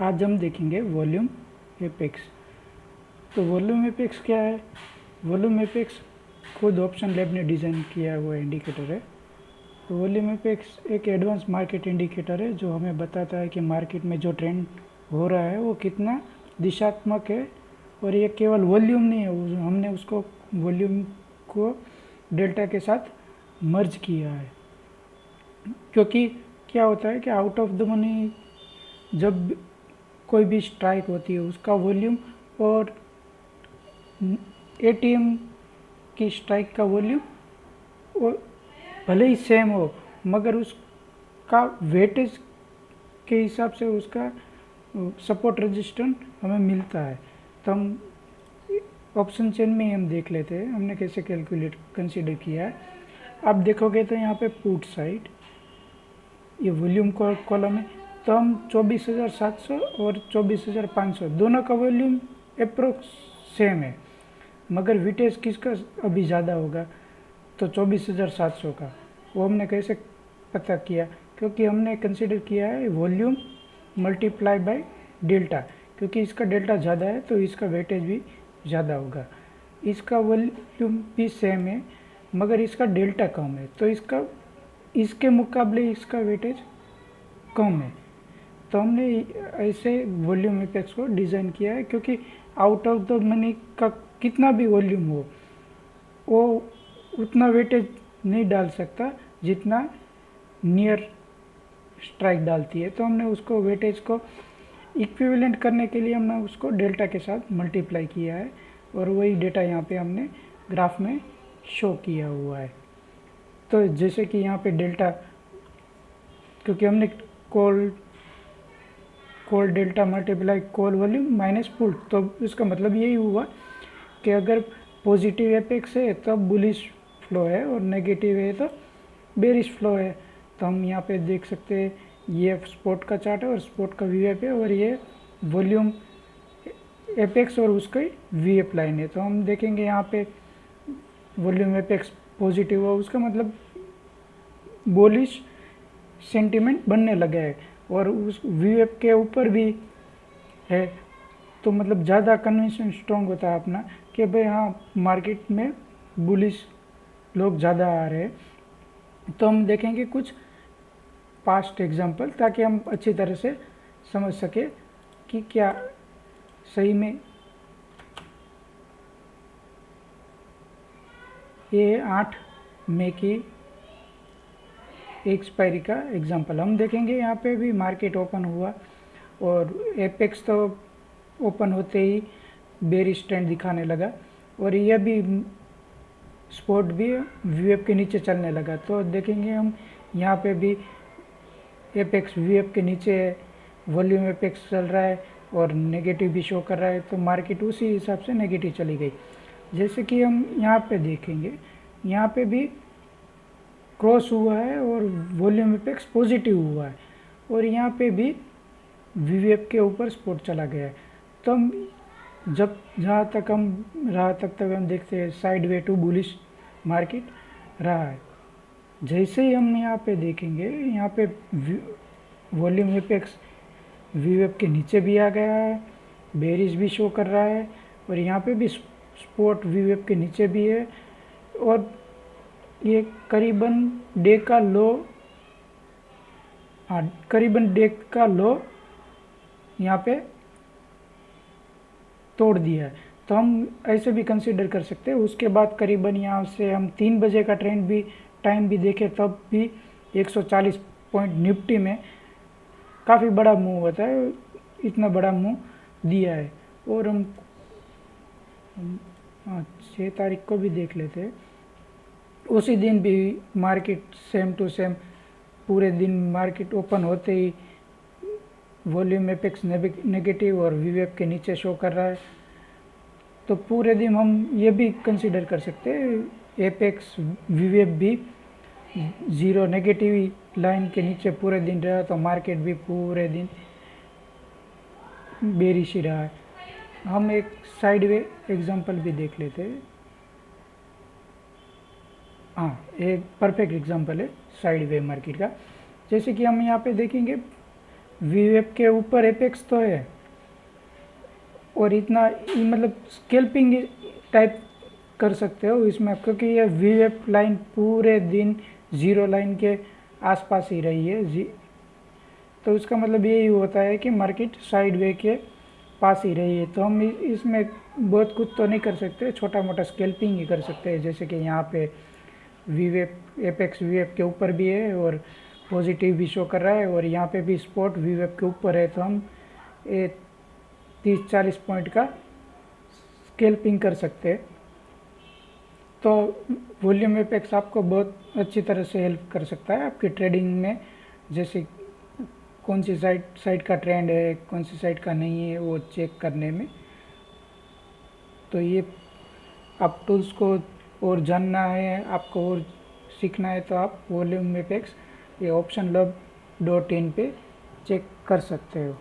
आज हम देखेंगे वॉल्यूम एपेक्स। तो वॉल्यूम एपेक्स क्या है? वॉल्यूम एपेक्स खुद ऑप्शन लैब ने डिज़ाइन किया हुआ इंडिकेटर है। तो वॉल्यूम एपेक्स एक एडवांस मार्केट इंडिकेटर है जो हमें बताता है कि मार्केट में जो ट्रेंड हो रहा है वो कितना दिशात्मक है। और ये केवल वॉल्यूम नहीं है, हमने उसको वॉल्यूम को डेल्टा के साथ मर्ज किया है। क्योंकि क्या होता है कि आउट ऑफ द मनी जब कोई भी स्ट्राइक होती है उसका वॉल्यूम और एटीएम की स्ट्राइक का वॉल्यूम वो भले ही सेम हो मगर उसका वेटेज के हिसाब से उसका सपोर्ट रेजिस्टेंस हमें मिलता है। तो हम ऑप्शन चेन में ही हम देख लेते हैं हमने कैसे कंसीडर किया है। आप देखोगे तो यहाँ पे पुट साइड ये वॉल्यूम कॉलम है। तो हम 24,700 और 24,500 दोनों का वॉल्यूम अप्रोक्स सेम है, मगर विटेज किसका अभी ज़्यादा होगा? तो 24,700 का। वो हमने कैसे पता किया? क्योंकि हमने कंसीडर किया है वॉल्यूम मल्टीप्लाई बाय डेल्टा, क्योंकि इसका डेल्टा ज़्यादा है तो इसका वेटेज भी ज़्यादा होगा। इसका वॉल्यूम भी सेम है मगर इसका डेल्टा कम है तो इसके मुकाबले इसका वेटेज कम है। तो हमने ऐसे वॉल्यूम एपेक्स को डिज़ाइन किया है, क्योंकि आउट ऑफ द मनी का कितना भी वॉल्यूम हो वो उतना वेटेज नहीं डाल सकता जितना नियर स्ट्राइक डालती है। तो हमने उसको वेटेज को इक्विवेलेंट करने के लिए हमने उसको डेल्टा के साथ मल्टीप्लाई किया है और वही डेटा यहाँ पे हमने ग्राफ में शो किया हुआ है। तो जैसे कि यहाँ पे डेल्टा, क्योंकि हमने call delta multiply call volume minus put, तो इसका मतलब यही हुआ कि अगर पॉजिटिव एपेक्स है तब बुलिश फ्लो है और नेगेटिव है तो बेरिश फ्लो है। तो हम यहाँ पे देख सकते हैं ये स्पॉट का चार्ट है और स्पॉट का वीएफ है और ये वॉल्यूम एपेक्स और उसका वीएफ लाइन है। तो हम देखेंगे यहाँ पे वॉल्यूम एपेक्स पॉजिटिव हो उसका मतलब बुलिश सेंटीमेंट बनने लगा है और उस वीएफ के ऊपर भी है तो मतलब ज़्यादा कन्विंशन स्ट्रॉन्ग होता है अपना कि भाई हाँ मार्केट में बुलिश लोग ज़्यादा आ रहे हैं। तो हम देखेंगे कुछ पास्ट एग्जांपल ताकि हम अच्छी तरह से समझ सके कि क्या सही में ये 8 मई की एक्सपायरी का एग्जांपल हम देखेंगे। यहाँ पे भी मार्केट ओपन हुआ और एपेक्स तो ओपन होते ही बेरिश ट्रेंड दिखाने लगा और यह भी स्पॉट भी वीएफ के नीचे चलने लगा। तो देखेंगे हम यहाँ पे भी एपेक्स वीएफ के नीचे है, वॉल्यूम एपेक्स चल रहा है और नेगेटिव भी शो कर रहा है तो मार्केट उसी हिसाब से नेगेटिव चली गई। जैसे कि हम यहाँ पे देखेंगे यहाँ पे भी क्रॉस हुआ है और वॉल्यूम एपेक्स पॉजिटिव हुआ है और यहाँ पे भी वीएफ के ऊपर स्पॉट चला गया है। तो हम जब जहाँ तक हम रहा तक हम देखते हैं sideways to bullish market रहा है। जैसे ही हम यहाँ पे देखेंगे यहाँ पे वॉल्यूम एपेक्स वीएफ के नीचे भी आ गया है, बेरिश भी शो कर रहा है और यहाँ पे भी स्पॉट वीएफ के नीचे भी है और ये करीबन डे का लो, हाँ करीबन डे का लो यहाँ पे तोड़ दिया है। तो हम ऐसे भी कंसीडर कर सकते हैं। उसके बाद करीबन यहाँ से हम 3 बजे का ट्रेंड भी टाइम भी देखें तब भी 140 पॉइंट निफ्टी में काफ़ी बड़ा मूव होता है, इतना बड़ा मूव दिया है। और हम 6 तारीख को भी देख लेते हैं, उसी दिन भी मार्केट सेम टू सेम पूरे दिन मार्केट ओपन होते ही वॉल्यूम एपेक्स नेगेटिव और वीएफ के नीचे शो कर रहा है। तो पूरे दिन हम ये भी कंसीडर कर सकते हैं एपेक्स वीएफ भी ज़ीरो नेगेटिव लाइन के नीचे पूरे दिन रहा तो मार्केट भी पूरे दिन बेरिश ही रहा है। हम एक साइडवे एग्जांपल भी देख लेते हैं। हाँ एक परफेक्ट एग्जांपल है साइडवे मार्केट का। जैसे कि हम यहाँ पे देखेंगे वीवेप के ऊपर एपेक्स तो है, और इतना मतलब स्केल्पिंग टाइप कर सकते हो इसमें, क्योंकि ये वीवेप लाइन पूरे दिन ज़ीरो लाइन के आसपास ही रही है तो उसका मतलब यही होता है कि मार्केट साइड वे के पास ही रही है। तो हम इसमें बहुत कुछ तो नहीं कर सकते, छोटा मोटा स्केल्पिंग ही कर सकते हैं। जैसे कि यहाँ पे वीवेप एपेक्स वीवेप के ऊपर भी है और पॉजिटिव भी शो कर रहा है, और यहाँ पे भी स्पॉट वीवेप के ऊपर है, तो हम 30-40 पॉइंट का स्केल्पिंग कर सकते हैं। तो वॉल्यूम एपेक्स आपको बहुत अच्छी तरह से हेल्प कर सकता है आपकी ट्रेडिंग में, जैसे कौन सी साइड का ट्रेंड है, कौन सी साइड का नहीं है, वो चेक करने में। तो ये आप टूल्स को और जानना है आपको और सीखना है तो आप वॉल्यूम एपेक्स ये OptionLab.in पे चेक कर सकते हो।